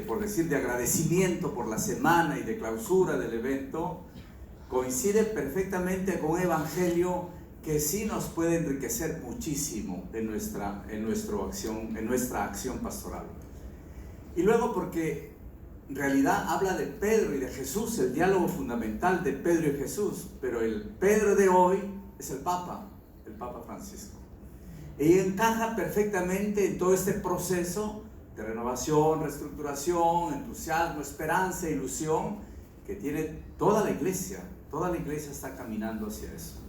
por decir, de agradecimiento por la semana y de clausura del evento, coincide perfectamente con un evangelio que sí nos puede enriquecer muchísimo en nuestra acción pastoral. Y luego porque en realidad habla de Pedro y de Jesús, el diálogo fundamental de Pedro y Jesús, pero el Pedro de hoy es el Papa Francisco. Y encaja perfectamente en todo este proceso de renovación, reestructuración, entusiasmo, esperanza, ilusión que tiene toda la iglesia. Toda la iglesia está caminando hacia eso.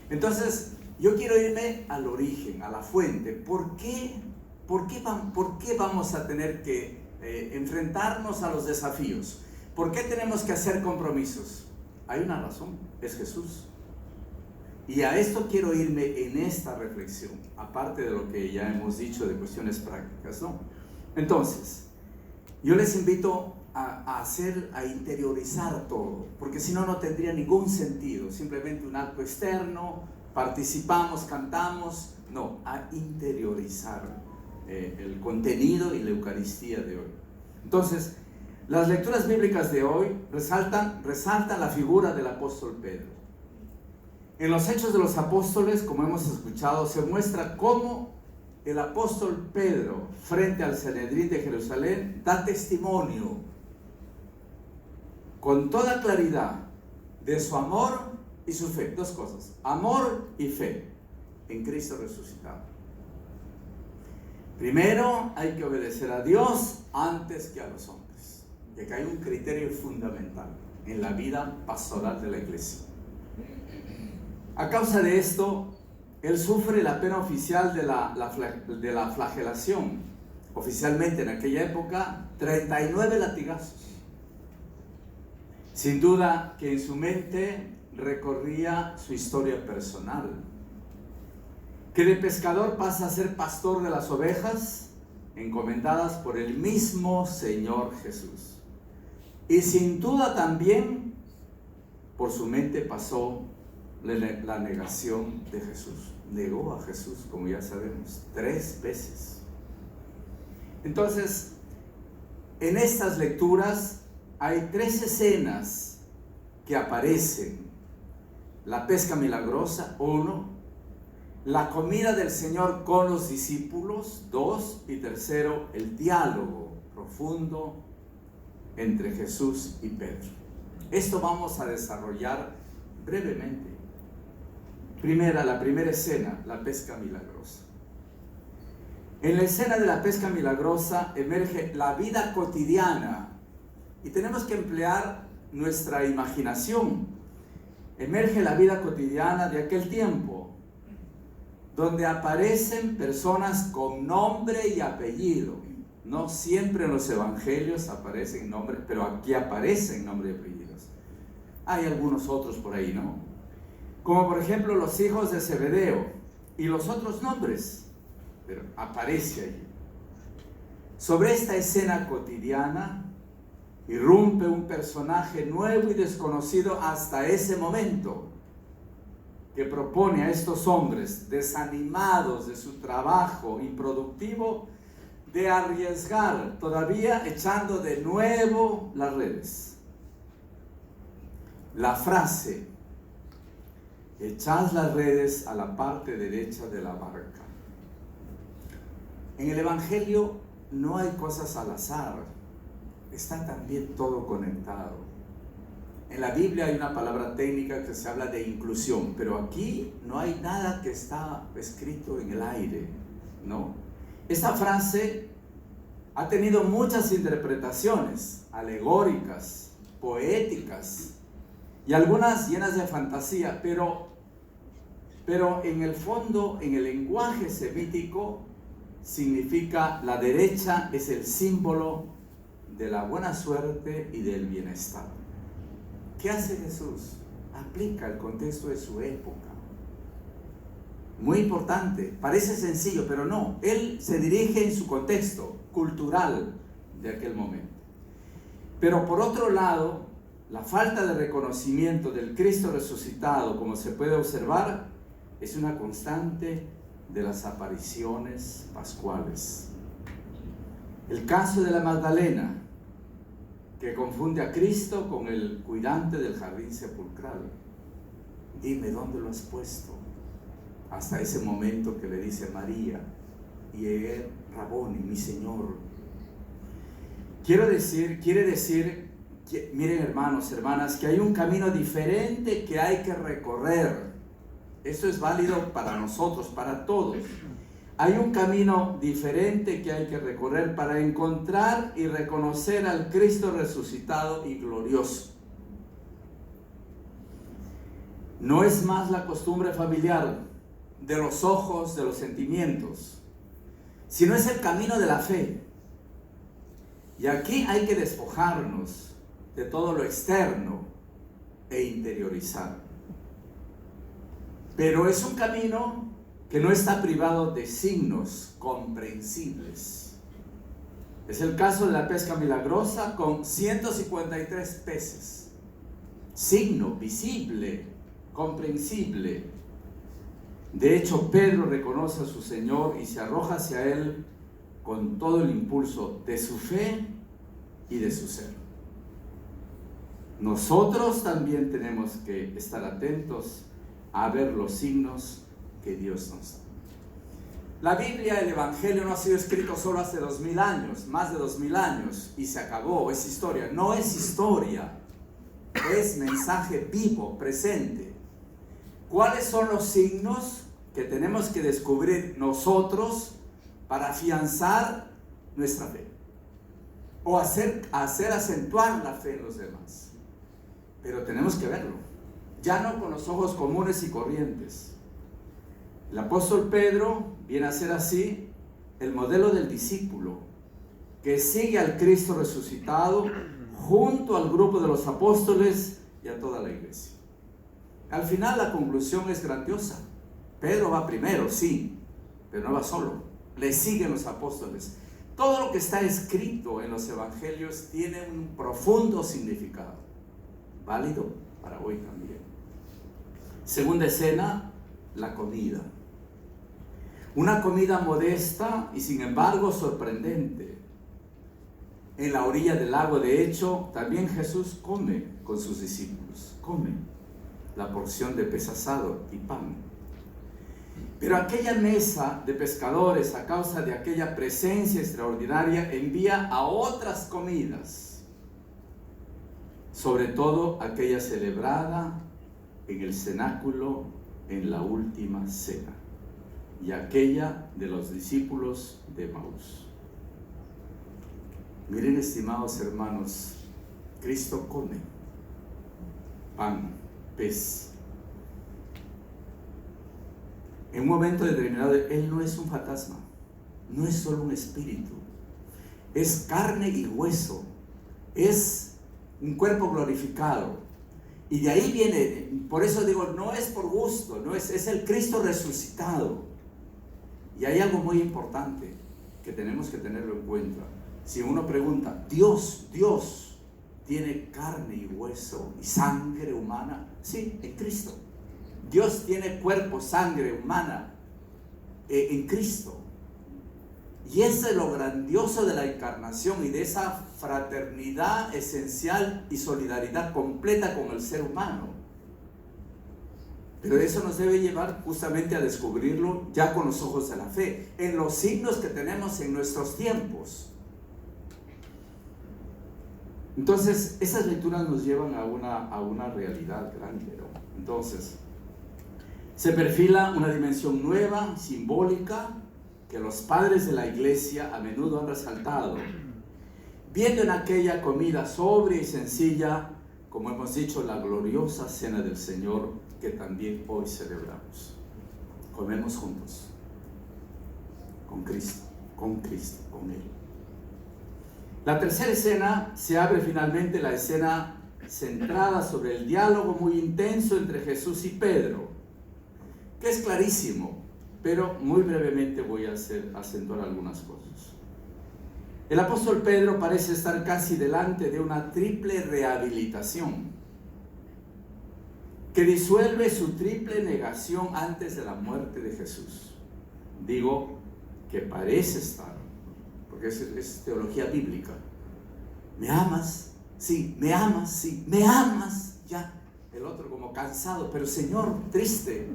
Entonces, yo quiero irme al origen, a la fuente. ¿Por qué vamos a tener que enfrentarnos a los desafíos? ¿Por qué tenemos que hacer compromisos? Hay una razón, es Jesús. Y a esto quiero irme en esta reflexión, aparte de lo que ya hemos dicho de cuestiones prácticas, ¿no? Entonces, yo les invito a interiorizar todo, porque si no, no tendría ningún sentido, simplemente un acto externo, participamos, cantamos, no, a interiorizar el contenido y la Eucaristía de hoy. Entonces, las lecturas bíblicas de hoy resaltan la figura del apóstol Pedro. En los Hechos de los Apóstoles, como hemos escuchado, se muestra cómo el apóstol Pedro, frente al Sanedrín de Jerusalén, da testimonio con toda claridad de su amor y su fe. Dos cosas, amor y fe en Cristo resucitado. Primero, hay que obedecer a Dios antes que a los hombres. Y acá hay un criterio fundamental en la vida pastoral de la iglesia. A causa de esto, él sufre la pena oficial de la flagelación. Oficialmente en aquella época, 39 latigazos. Sin duda que en su mente recorría su historia personal. Que de pescador pasa a ser pastor de las ovejas, encomendadas por el mismo Señor Jesús. Y sin duda también por su mente pasó la negación de Jesús. Negó a Jesús, como ya sabemos, 3 veces. Entonces, en estas lecturas hay 3 escenas que aparecen. La pesca milagrosa, 1. La comida del Señor con los discípulos, 2. Y tercero, el diálogo profundo entre Jesús y Pedro. Esto vamos a desarrollar brevemente. La primera escena, la pesca milagrosa. En la escena de la pesca milagrosa emerge la vida cotidiana y tenemos que emplear nuestra imaginación. Emerge la vida cotidiana de aquel tiempo, donde aparecen personas con nombre y apellido. No siempre en los evangelios aparecen nombres, pero aquí aparecen nombres y apellidos. Hay algunos otros por ahí, ¿no? Como por ejemplo los hijos de Zebedeo y los otros nombres, pero aparece allí. Sobre esta escena cotidiana irrumpe un personaje nuevo y desconocido hasta ese momento, que propone a estos hombres desanimados de su trabajo improductivo de arriesgar, todavía echando de nuevo las redes. La frase: echad las redes a la parte derecha de la barca. En el Evangelio no hay cosas al azar, está también todo conectado. En la Biblia hay una palabra técnica que se habla de inclusión, pero aquí no hay nada que está escrito en el aire, ¿no? Esta frase ha tenido muchas interpretaciones alegóricas, poéticas y algunas llenas de fantasía, pero en el fondo, en el lenguaje semítico, significa la derecha es el símbolo de la buena suerte y del bienestar. ¿Qué hace Jesús? Aplica el contexto de su época. Muy importante, parece sencillo, pero no. Él se dirige en su contexto cultural de aquel momento. Pero por otro lado, la falta de reconocimiento del Cristo resucitado, como se puede observar, es una constante de las apariciones pascuales. El caso de la Magdalena que confunde a Cristo con el cuidante del jardín sepulcral. Dime, ¿dónde lo has puesto? Hasta ese momento que le dice María, y él, Raboni, mi Señor. Quiere decir que, miren hermanos, hermanas, que hay un camino diferente que hay que recorrer. Eso es válido para nosotros, para todos. Hay un camino diferente que hay que recorrer para encontrar y reconocer al Cristo resucitado y glorioso. No es más la costumbre familiar de los ojos, de los sentimientos, sino es el camino de la fe. Y aquí hay que despojarnos de todo lo externo e interiorizar. Pero es un camino que no está privado de signos comprensibles. Es el caso de la pesca milagrosa con 153 peces. Signo visible, comprensible. De hecho, Pedro reconoce a su Señor y se arroja hacia Él con todo el impulso de su fe y de su ser. Nosotros también tenemos que estar atentos a ver los signos que Dios nos da. La Biblia, el Evangelio, no ha sido escrito solo hace 2000 años, más de 2000 años, y se acabó, es historia. No es historia, es mensaje vivo, presente. ¿Cuáles son los signos que tenemos que descubrir nosotros para afianzar nuestra fe? O hacer acentuar la fe en los demás. Pero tenemos que verlo, ya no con los ojos comunes y corrientes. El apóstol Pedro viene a ser así el modelo del discípulo que sigue al Cristo resucitado junto al grupo de los apóstoles y a toda la iglesia. Al final la conclusión es grandiosa. Pedro va primero, sí, pero no va solo. Le siguen los apóstoles. Todo lo que está escrito en los evangelios tiene un profundo significado, válido para hoy también. Segunda escena, la comida. Una comida modesta y sin embargo sorprendente. En la orilla del lago, de hecho, también Jesús come con sus discípulos. Come la porción de pez asado y pan. Pero aquella mesa de pescadores, a causa de aquella presencia extraordinaria, envía a otras comidas. Sobre todo aquella celebrada en el cenáculo en la última cena. Y aquella de los discípulos de Emaús. Miren, estimados hermanos, Cristo come pan, pez. En un momento determinado, Él no es un fantasma, no es solo un espíritu, es carne y hueso, es un cuerpo glorificado. Y de ahí viene, por eso digo, no es por gusto, no es el Cristo resucitado. Y hay algo muy importante que tenemos que tenerlo en cuenta. Si uno pregunta, ¿Dios tiene carne y hueso y sangre humana? Sí, en Cristo. Dios tiene cuerpo, sangre humana en Cristo. Y eso es lo grandioso de la encarnación y de esa fraternidad esencial y solidaridad completa con el ser humano. Pero eso nos debe llevar justamente a descubrirlo ya con los ojos de la fe, en los signos que tenemos en nuestros tiempos. Entonces, esas lecturas nos llevan a una realidad grande, ¿no? Entonces, se perfila una dimensión nueva, simbólica, que los padres de la iglesia a menudo han resaltado, viendo en aquella comida sobria y sencilla, como hemos dicho, la gloriosa cena del Señor, que también hoy celebramos. Comemos juntos, con Cristo, con Él. La tercera escena se abre finalmente, la escena centrada sobre el diálogo muy intenso entre Jesús y Pedro, que es clarísimo, pero muy brevemente voy a acentuar algunas cosas. El apóstol Pedro parece estar casi delante de una triple rehabilitación que disuelve su triple negación antes de la muerte de Jesús. Digo que parece estar, porque es teología bíblica. ¿Me amas? Sí, me amas, sí, me amas. Ya, el otro como cansado, pero Señor, triste.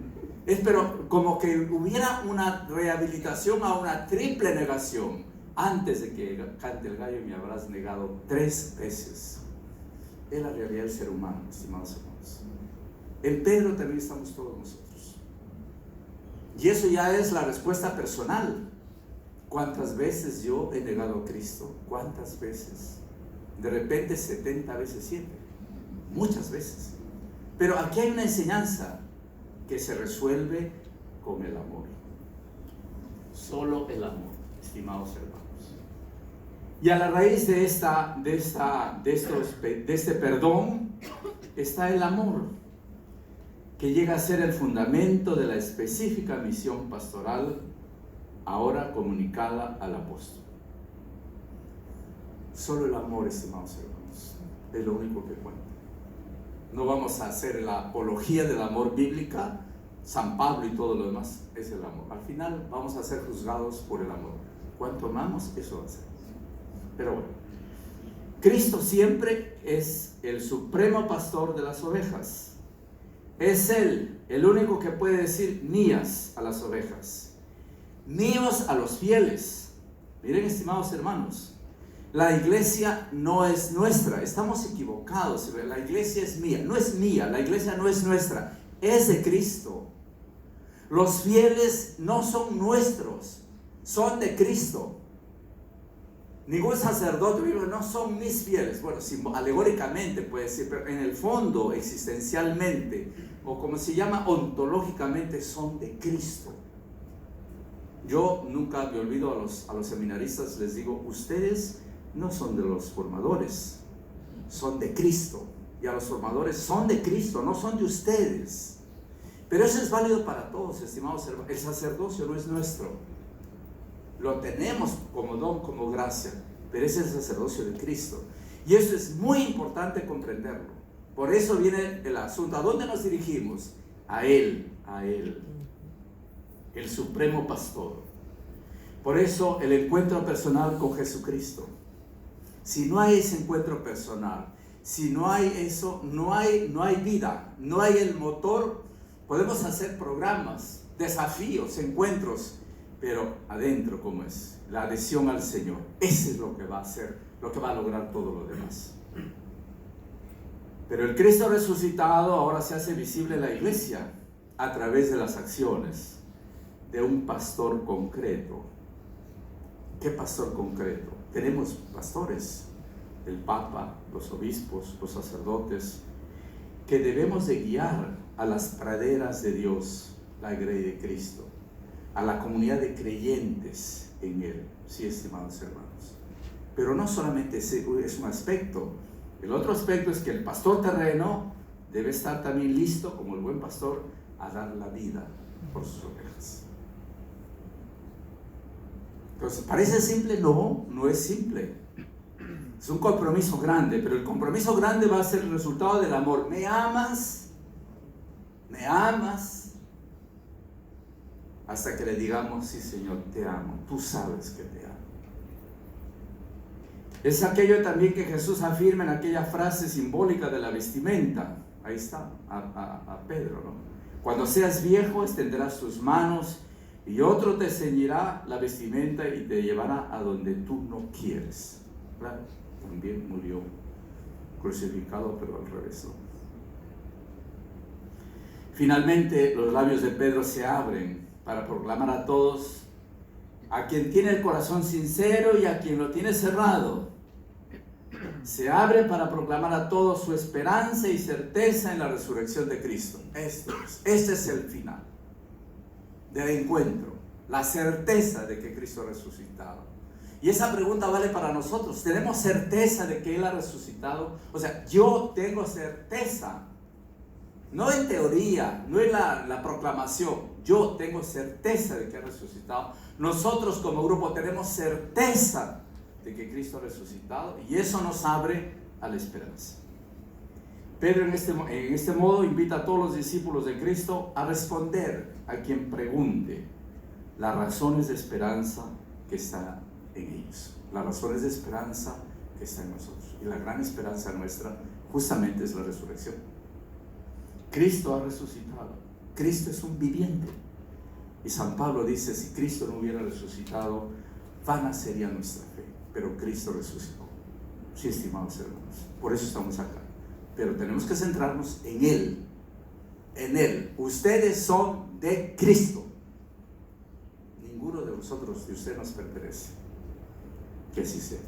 Pero como que hubiera una rehabilitación a una triple negación. Antes de que cante el gallo me habrás negado 3 veces. Es la realidad del ser humano, estimados hermanos. En Pedro también estamos todos nosotros. Y eso ya es la respuesta personal. ¿Cuántas veces yo he negado a Cristo? ¿Cuántas veces? De repente 70 veces 7. Muchas veces. Pero aquí hay una enseñanza que se resuelve con el amor. Solo el amor, estimados hermanos. Y a la raíz de este perdón está el amor, que llega a ser el fundamento de la específica misión pastoral ahora comunicada al apóstol. Solo el amor, estimados hermanos, es lo único que cuenta. No vamos a hacer la apología del amor bíblica, San Pablo y todo lo demás, es el amor. Al final vamos a ser juzgados por el amor. ¿Cuánto amamos? Eso va a ser. Pero bueno, Cristo siempre es el supremo pastor de las ovejas. Es Él el único que puede decir mías a las ovejas, míos a los fieles. Miren, estimados hermanos, la iglesia no es nuestra, estamos equivocados. La iglesia es mía, no es mía, la iglesia no es nuestra, es de Cristo. Los fieles no son nuestros, son de Cristo. Ningún sacerdote dice, no son mis fieles. Bueno, alegóricamente puede decir, pero en el fondo, existencialmente, o como se llama ontológicamente, son de Cristo. Yo nunca me olvido a los seminaristas, les digo, ustedes no son de los formadores, son de Cristo. Y a los formadores son de Cristo, no son de ustedes. Pero eso es válido para todos, estimados hermanos. El sacerdocio no es nuestro. Lo tenemos como don, como gracia, pero es el sacerdocio de Cristo. Y eso es muy importante comprenderlo. Por eso viene el asunto. ¿A dónde nos dirigimos? A Él, el supremo pastor. Por eso el encuentro personal con Jesucristo. Si no hay ese encuentro personal, si no hay eso, no hay vida, no hay el motor. Podemos hacer programas, desafíos, encuentros, pero adentro, ¿cómo es? La adhesión al Señor. Ese es lo que va a hacer, lo que va a lograr todo lo demás. Pero el Cristo resucitado ahora se hace visible en la iglesia a través de las acciones de un pastor concreto. ¿Qué pastor concreto? Tenemos pastores, el Papa, los obispos, los sacerdotes, que debemos de guiar a las praderas de Dios, la grey de Cristo, a la comunidad de creyentes en Él, sí, estimados hermanos. Pero no solamente es un aspecto. El otro aspecto es que el pastor terreno debe estar también listo, como el buen pastor, a dar la vida por sus ovejas. Entonces, ¿parece simple? No, no es simple. Es un compromiso grande, pero el compromiso grande va a ser el resultado del amor. ¿Me amas? ¿Me amas? Hasta que le digamos, sí, Señor, te amo. Tú sabes que te amo. Es aquello también que Jesús afirma en aquella frase simbólica de la vestimenta. Ahí está, a Pedro, ¿no? Cuando seas viejo, extenderás tus manos y otro te ceñirá la vestimenta y te llevará a donde tú no quieres. Claro, también murió crucificado, pero al revés, ¿no? Finalmente, los labios de Pedro se abren para proclamar a todos, a quien tiene el corazón sincero y a quien lo tiene cerrado. Se abre para proclamar a todos su esperanza y certeza en la resurrección de Cristo. Este es el final del encuentro, la certeza de que Cristo ha resucitado. Y esa pregunta vale para nosotros. ¿Tenemos certeza de que Él ha resucitado? O sea, yo tengo certeza, no en teoría, no en la proclamación. Yo tengo certeza de que ha resucitado. Nosotros como grupo tenemos certeza de que Cristo ha resucitado, y eso nos abre a la esperanza. Pedro en este modo invita a todos los discípulos de Cristo a responder a quien pregunte las razones de esperanza que están en ellos, las razones de esperanza que están en nosotros. Y la gran esperanza nuestra justamente es la resurrección. Cristo ha resucitado. Cristo es un viviente. Y San Pablo dice, si Cristo no hubiera resucitado, vana sería nuestra fe. Pero Cristo resucitó. Sí, estimados hermanos. Por eso estamos acá. Pero tenemos que centrarnos en Él. En Él. Ustedes son de Cristo. Ninguno de vosotros, de ustedes nos pertenece. Que así sea.